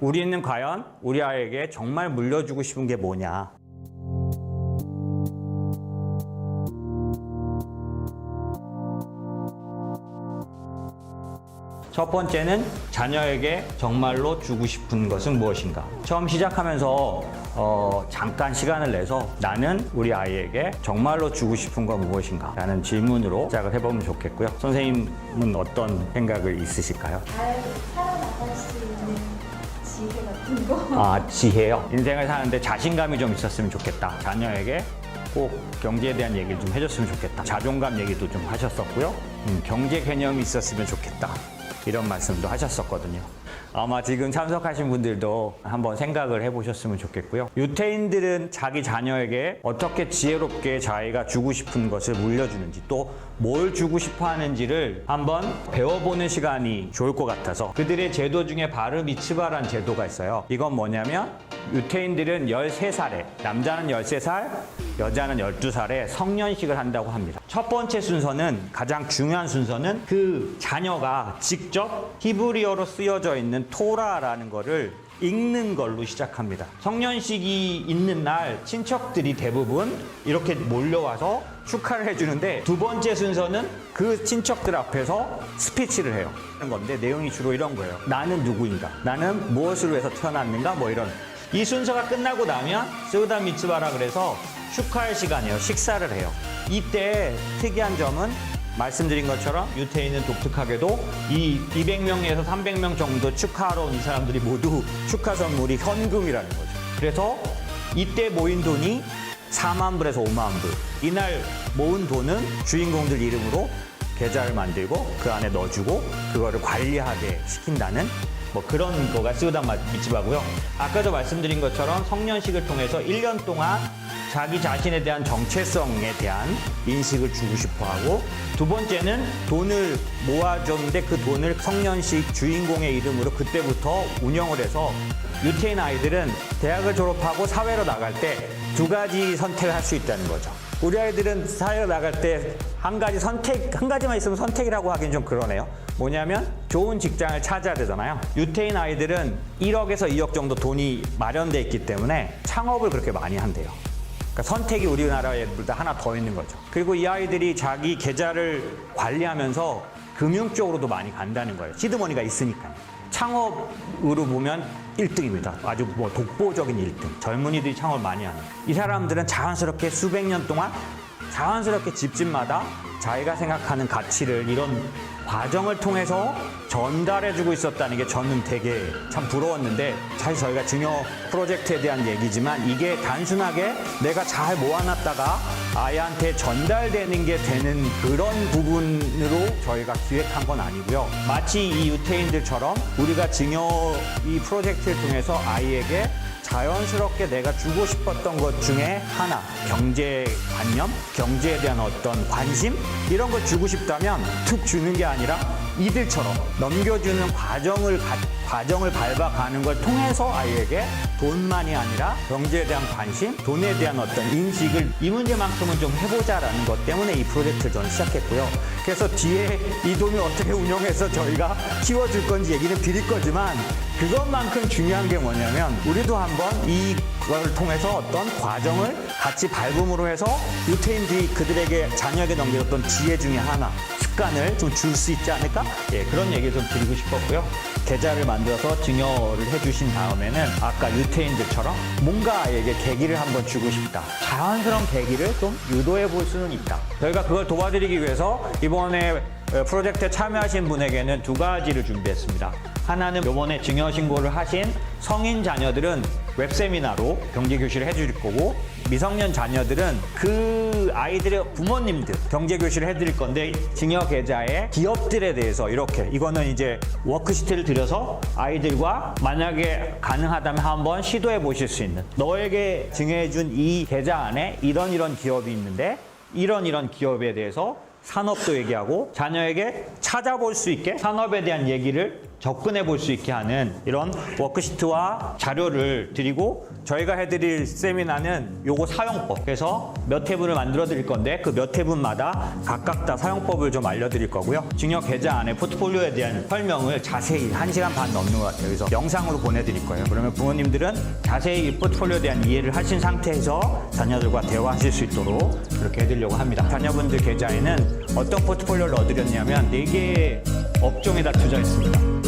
우리는 과연 우리 아이에게 정말 물려주고 싶은 게 뭐냐? 첫 번째는 자녀에게 정말로 주고 싶은 것은 무엇인가? 처음 시작하면서 잠깐 시간을 내서 나는 우리 아이에게 정말로 주고 싶은 건 무엇인가? 라는 질문으로 시작을 해보면 좋겠고요. 선생님은 어떤 생각을 있으실까요? 잘 살아나갈 수 있는 지혜 같은 거. 지혜요? 인생을 사는데 자신감이 좀 있었으면 좋겠다. 자녀에게 꼭 경제에 대한 얘기를 좀 해줬으면 좋겠다. 자존감 얘기도 좀 하셨었고요. 경제 개념이 있었으면 좋겠다. 이런 말씀도 하셨었거든요. 아마 지금 참석하신 분들도 한번 생각을 해보셨으면 좋겠고요. 유태인들은 자기 자녀에게 어떻게 지혜롭게 자기가 주고 싶은 것을 물려주는지 또 뭘 주고 싶어 하는지를 한번 배워보는 시간이 좋을 것 같아서 그들의 제도 중에 바르 미츠바라는 제도가 있어요. 이건 뭐냐면 유태인들은 13살에 남자는 13살, 여자는 12살에 성년식을 한다고 합니다. 첫 번째 순서는 가장 중요한 순서는 그 자녀가 직접 히브리어로 쓰여져 있는 토라라는 거를 읽는 걸로 시작합니다. 성년식이 있는 날 친척들이 대부분 이렇게 몰려와서 축하를 해주는데 두 번째 순서는 그 친척들 앞에서 스피치를 해요. 그런 건데 내용이 주로 이런 거예요. 나는 누구인가? 나는 무엇을 위해서 태어났는가? 뭐 이런. 이 순서가 끝나고 나면 스우다 미츠바라 그래서 축하할 시간이에요. 식사를 해요. 이때 특이한 점은 말씀드린 것처럼 유태인은 독특하게도 이 200명에서 300명 정도 축하하러 온 이 사람들이 모두 축하 선물이 현금이라는 거죠. 그래서 이때 모인 돈이 4만 불에서 5만 불. 이날 모은 돈은 주인공들 이름으로 계좌를 만들고 그 안에 넣어주고 그거를 관리하게 시킨다는 뭐 그런 거가 스우다 미츠바고요. 아까도 말씀드린 것처럼 성년식을 통해서 1년 동안 자기 자신에 대한 정체성에 대한 인식을 주고 싶어 하고 두 번째는 돈을 모아줬는데 그 돈을 성년식 주인공의 이름으로 그때부터 운영을 해서 유태인 아이들은 대학을 졸업하고 사회로 나갈 때 두 가지 선택을 할 수 있다는 거죠. 우리 아이들은 사회로 나갈 때 한 가지만 있으면 선택이라고 하긴 좀 그러네요. 뭐냐면 좋은 직장을 찾아야 되잖아요. 유태인 아이들은 1억에서 2억 정도 돈이 마련돼 있기 때문에 창업을 그렇게 많이 한대요. 그러니까 선택이 우리나라 애들보다 하나 더 있는 거죠. 그리고 이 아이들이 자기 계좌를 관리하면서 금융 쪽으로도 많이 간다는 거예요. 시드머니가 있으니까요. 창업으로 보면 1등입니다. 아주 뭐 독보적인 1등. 젊은이들이 창업을 많이 하는. 이 사람들은 자연스럽게 수백 년 동안 자연스럽게 집집마다 자기가 생각하는 가치를 이런 과정을 통해서 전달해주고 있었다는 게 저는 되게 참 부러웠는데 사실 저희가 증여 프로젝트에 대한 얘기지만 이게 단순하게 내가 잘 모아놨다가 아이한테 전달되는 게 되는 그런 부분으로 저희가 기획한 건 아니고요. 마치 이 유태인들처럼 우리가 증여 이 프로젝트를 통해서 아이에게 자연스럽게 내가 주고 싶었던 것 중에 하나, 경제관념, 경제에 대한 어떤 관심 이런 걸 주고 싶다면 툭 주는 게 아니라 이들처럼 넘겨주는 과정을 밟아가는 걸 통해서 아이에게 돈만이 아니라 경제에 대한 관심, 돈에 대한 어떤 인식을 이 문제만큼은 좀 해보자라는 것 때문에 이 프로젝트를 저는 시작했고요. 그래서 뒤에 이 돈을 어떻게 운영해서 저희가 키워줄 건지 얘기는 드릴 거지만 그것만큼 중요한 게 뭐냐면 우리도 한번 이걸 통해서 어떤 과정을 같이 밟음으로 해서 유태인들이 그들에게 자녀에게 넘겨줬던 지혜 중에 하나, 습관을 좀 줄 수 있지 않을까? 예, 그런 얘기를 좀 드리고 싶었고요. 계좌를 만들어서 증여를 해주신 다음에는 아까 유태인들처럼 뭔가 아이에게 계기를 한번 주고 싶다. 자연스러운 계기를 좀 유도해 볼 수는 있다. 저희가 그걸 도와드리기 위해서 이번에 프로젝트에 참여하신 분에게는 두 가지를 준비했습니다. 하나는 이번에 증여 신고를 하신 성인 자녀들은 웹세미나로 경제교실을 해줄 거고 미성년 자녀들은 그 아이들의 부모님들 경제교실을 해드릴 건데 증여 계좌의 기업들에 대해서 이렇게 이거는 이제 워크시트를 드려서 아이들과 만약에 가능하다면 한번 시도해 보실 수 있는 너에게 증여해준 이 계좌 안에 이런 기업이 있는데 이런 기업에 대해서 산업도 얘기하고 자녀에게 찾아볼 수 있게 산업에 대한 얘기를 접근해 볼 수 있게 하는 이런 워크시트와 자료를 드리고 저희가 해드릴 세미나는 요거 사용법. 그래서 몇 회분을 만들어 드릴 건데 그 몇 회분마다 각각 다 사용법을 좀 알려드릴 거고요. 증여 계좌 안에 포트폴리오에 대한 설명을 자세히 1시간 반 넘는 것 같아요. 그래서 영상으로 보내드릴 거예요. 그러면 부모님들은 자세히 이 포트폴리오에 대한 이해를 하신 상태에서 자녀들과 대화하실 수 있도록 그렇게 해드리려고 합니다. 자녀분들 계좌에는 어떤 포트폴리오를 넣어드렸냐면 4개의 업종에다 투자했습니다.